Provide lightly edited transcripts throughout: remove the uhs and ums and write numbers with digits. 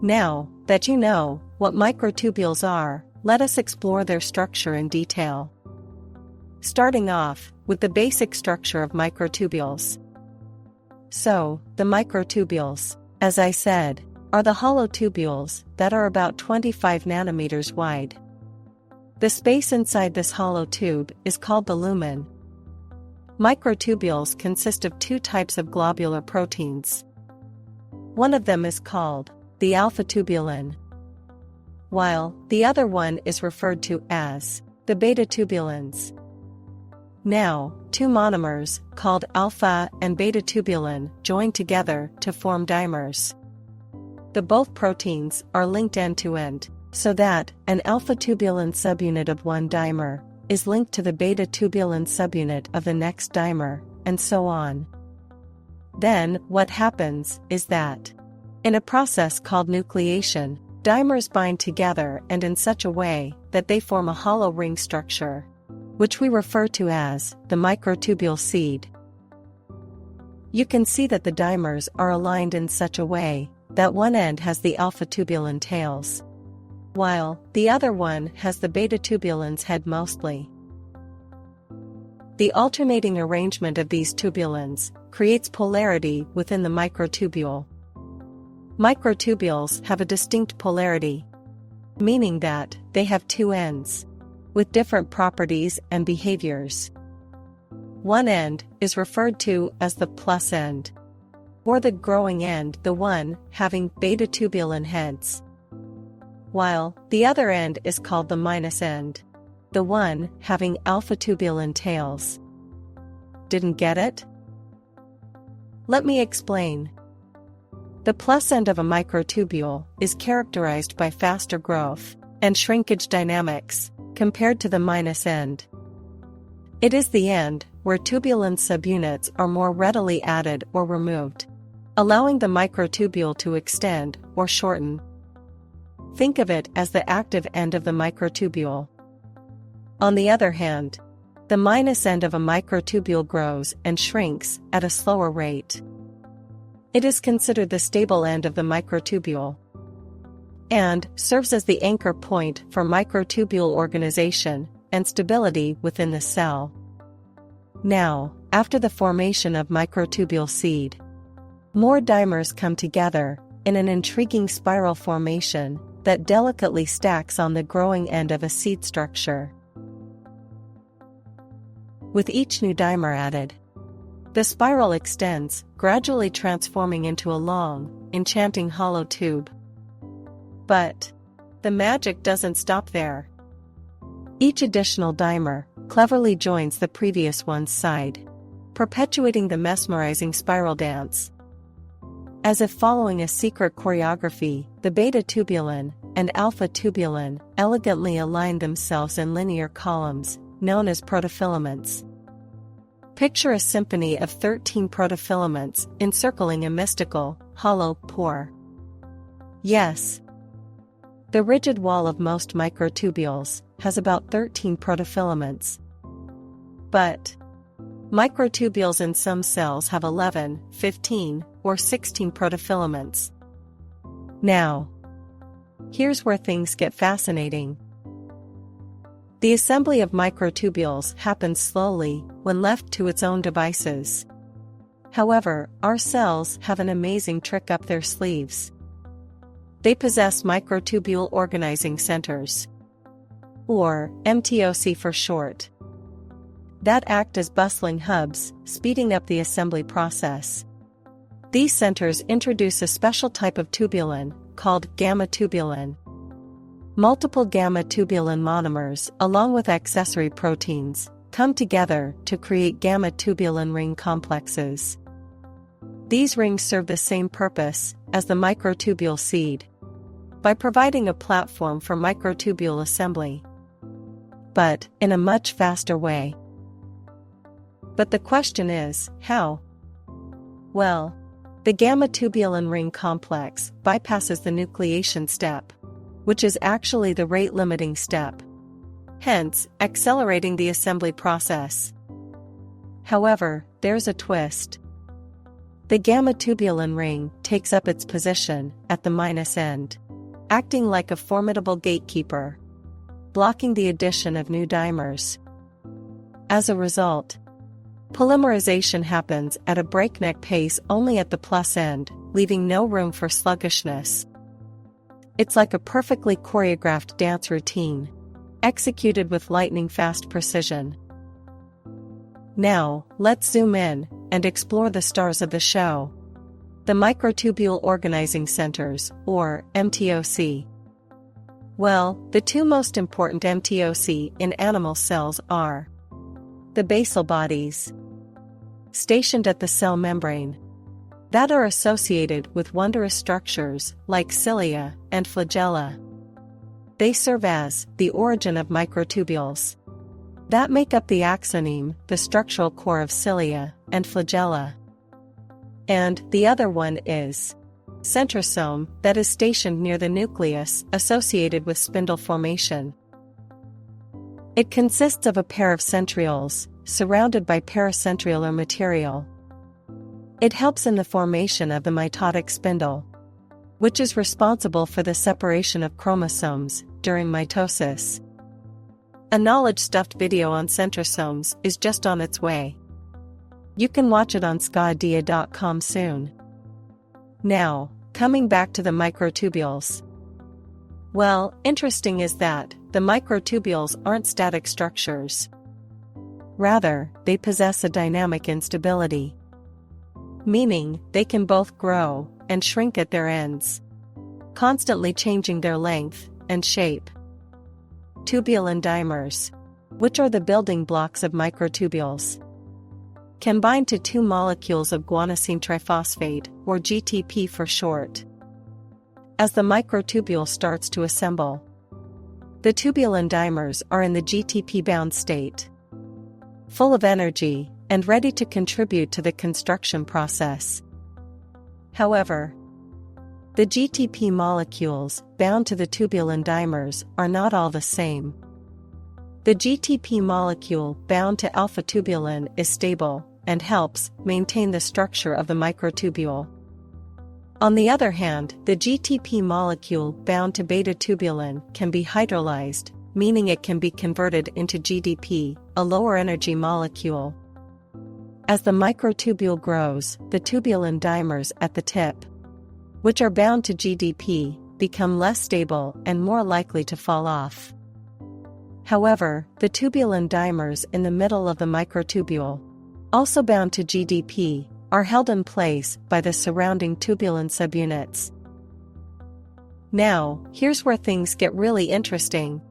Now that you know what microtubules are, let us explore their structure in detail. Starting off with the basic structure of microtubules. So, the microtubules, as I said, are the hollow tubules that are about 25 nanometers wide. The space inside this hollow tube is called the lumen. Microtubules consist of two types of globular proteins. One of them is called the alpha-tubulin, while the other one is referred to as the beta-tubulins. Now, two monomers, called alpha and beta-tubulin, join together to form dimers. The both proteins are linked end-to-end, so that an alpha-tubulin subunit of one dimer is linked to the beta-tubulin subunit of the next dimer, and so on. Then, what happens is that, in a process called nucleation, dimers bind together and in such a way that they form a hollow ring structure, which we refer to as the microtubule seed. You can see that the dimers are aligned in such a way that one end has the alpha-tubulin tails, while the other one has the beta-tubulin's head mostly. The alternating arrangement of these tubulins creates polarity within the microtubule. Microtubules have a distinct polarity, meaning that they have two ends with different properties and behaviors. One end is referred to as the plus end, or the growing end, the one having beta-tubulin heads, while the other end is called the minus end, the one having alpha-tubulin tails. Didn't get it? Let me explain. The plus end of a microtubule is characterized by faster growth and shrinkage dynamics compared to the minus end. It is the end where tubulin subunits are more readily added or removed, allowing the microtubule to extend or shorten. Think of it as the active end of the microtubule. On the other hand, the minus end of a microtubule grows and shrinks at a slower rate. It is considered the stable end of the microtubule and serves as the anchor point for microtubule organization and stability within the cell. Now, after the formation of microtubule seed, more dimers come together in an intriguing spiral formation that delicately stacks on the growing end of a seed structure. With each new dimer added, the spiral extends, gradually transforming into a long, enchanting hollow tube. But the magic doesn't stop there. Each additional dimer cleverly joins the previous one's side, perpetuating the mesmerizing spiral dance. As if following a secret choreography, the beta-tubulin and alpha-tubulin elegantly align themselves in linear columns, known as protofilaments. Picture a symphony of 13 protofilaments encircling a mystical, hollow pore. Yes. The rigid wall of most microtubules has about 13 protofilaments. But microtubules in some cells have 11, 15, or 16 protofilaments. Now, here's where things get fascinating. The assembly of microtubules happens slowly when left to its own devices. However, our cells have an amazing trick up their sleeves. They possess microtubule organizing centers, or MTOC for short, that act as bustling hubs, speeding up the assembly process. These centers introduce a special type of tubulin, called gamma-tubulin. Multiple gamma-tubulin monomers, along with accessory proteins, come together to create gamma-tubulin ring complexes. These rings serve the same purpose as the microtubule seed, by providing a platform for microtubule assembly, but in a much faster way. But the question is, how? Well, the gamma-tubulin ring complex bypasses the nucleation step, which is actually the rate-limiting step, hence accelerating the assembly process. However, there's a twist. The gamma-tubulin ring takes up its position at the minus end, acting like a formidable gatekeeper, blocking the addition of new dimers. As a result, polymerization happens at a breakneck pace only at the plus end, leaving no room for sluggishness. It's like a perfectly choreographed dance routine, executed with lightning-fast precision. Now, let's zoom in and explore the stars of the show. The microtubule organizing centers, or MTOC. Well, the two most important MTOC in animal cells are the basal bodies, stationed at the cell membrane, that are associated with wondrous structures like cilia and flagella. They serve as the origin of microtubules that make up the axoneme, the structural core of cilia and flagella. And the other one is centrosome, that is stationed near the nucleus, associated with spindle formation. It consists of a pair of centrioles, surrounded by paracentriolar material. It helps in the formation of the mitotic spindle, which is responsible for the separation of chromosomes during mitosis. A knowledge-stuffed video on centrosomes is just on its way. You can watch it on sqadia.com soon. Now, coming back to the microtubules. Well, interesting is that the microtubules aren't static structures. Rather, they possess a dynamic instability, meaning they can both grow and shrink at their ends, constantly changing their length and shape. Tubulin dimers, which are the building blocks of microtubules, can bind to two molecules of guanosine triphosphate, or GTP for short. As the microtubule starts to assemble, the tubulin dimers are in the GTP-bound state, full of energy and ready to contribute to the construction process. However, the GTP molecules bound to the tubulin dimers are not all the same. The GTP molecule bound to alpha-tubulin is stable and helps maintain the structure of the microtubule. On the other hand, the GTP molecule bound to beta-tubulin can be hydrolyzed, meaning it can be converted into GDP, a lower energy molecule. As the microtubule grows, the tubulin dimers at the tip, which are bound to GDP, become less stable and more likely to fall off. However, the tubulin dimers in the middle of the microtubule, also bound to GDP, are held in place by the surrounding tubulin subunits. Now, here's where things get really interesting.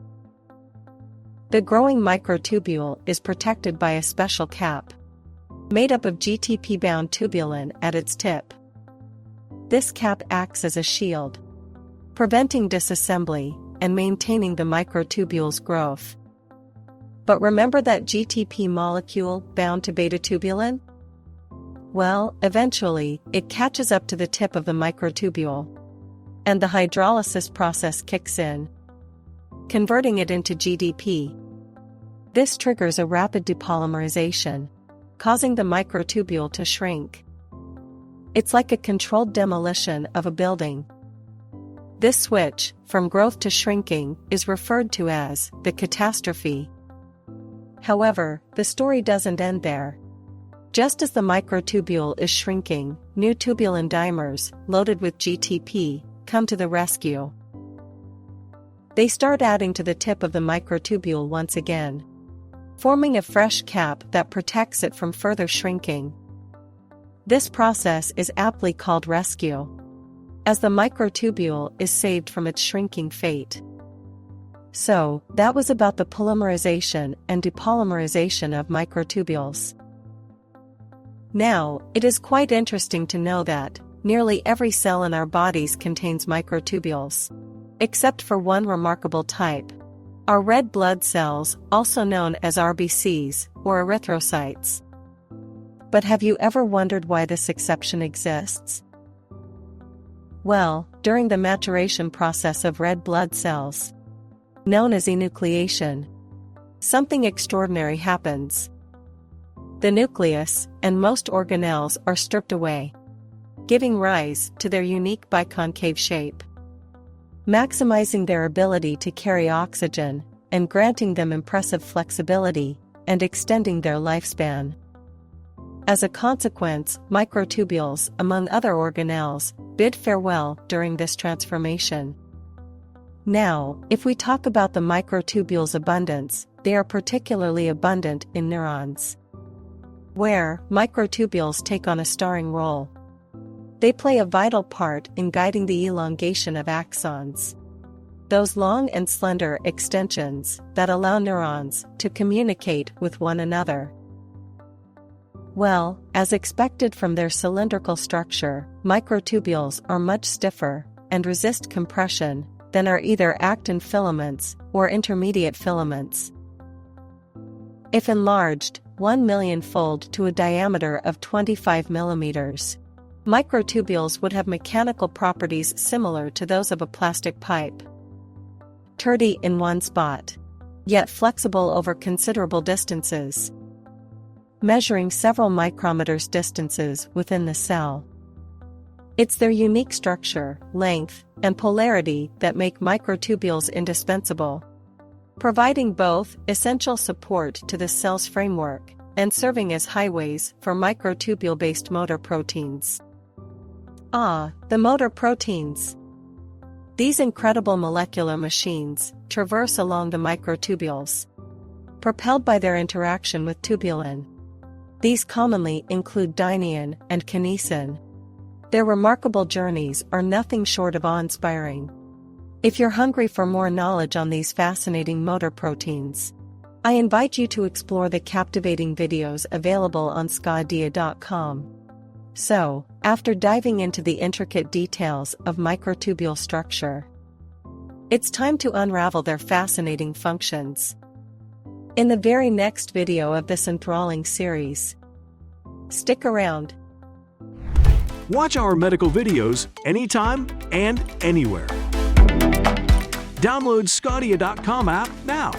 The growing microtubule is protected by a special cap, made up of GTP-bound tubulin at its tip. This cap acts as a shield, preventing disassembly and maintaining the microtubule's growth. But remember that GTP molecule bound to beta-tubulin? Well, eventually, it catches up to the tip of the microtubule, and the hydrolysis process kicks in, converting it into GDP. This triggers a rapid depolymerization, causing the microtubule to shrink. It's like a controlled demolition of a building. This switch, from growth to shrinking, is referred to as the catastrophe. However, the story doesn't end there. Just as the microtubule is shrinking, new tubulin dimers, loaded with GTP, come to the rescue. They start adding to the tip of the microtubule once again, forming a fresh cap that protects it from further shrinking. This process is aptly called rescue, as the microtubule is saved from its shrinking fate. So, that was about the polymerization and depolymerization of microtubules. Now, it is quite interesting to know that nearly every cell in our bodies contains microtubules, except for one remarkable type: our red blood cells, also known as RBCs, or erythrocytes. But have you ever wondered why this exception exists? Well, during the maturation process of red blood cells, known as enucleation, something extraordinary happens. The nucleus and most organelles are stripped away, giving rise to their unique biconcave shape, maximizing their ability to carry oxygen, and granting them impressive flexibility, and extending their lifespan. As a consequence, microtubules, among other organelles, bid farewell during this transformation. Now, if we talk about the microtubules' abundance, they are particularly abundant in neurons, where microtubules take on a starring role. They play a vital part in guiding the elongation of axons, those long and slender extensions that allow neurons to communicate with one another. Well, as expected from their cylindrical structure, microtubules are much stiffer and resist compression than are either actin filaments or intermediate filaments. If enlarged 1 millionfold to a diameter of 25 millimeters, microtubules would have mechanical properties similar to those of a plastic pipe. Sturdy in one spot, yet flexible over considerable distances, measuring several micrometers distances within the cell. It's their unique structure, length, and polarity that make microtubules indispensable, providing both essential support to the cell's framework and serving as highways for microtubule-based motor proteins. The motor proteins. These incredible molecular machines traverse along the microtubules, propelled by their interaction with tubulin. These commonly include dynein and kinesin. Their remarkable journeys are nothing short of awe-inspiring. If you're hungry for more knowledge on these fascinating motor proteins, I invite you to explore the captivating videos available on sqadia.com. So, after diving into the intricate details of microtubule structure, it's time to unravel their fascinating functions. In the very next video of this enthralling series. Stick around. Watch our medical videos anytime and anywhere. Download sqadia.com app now.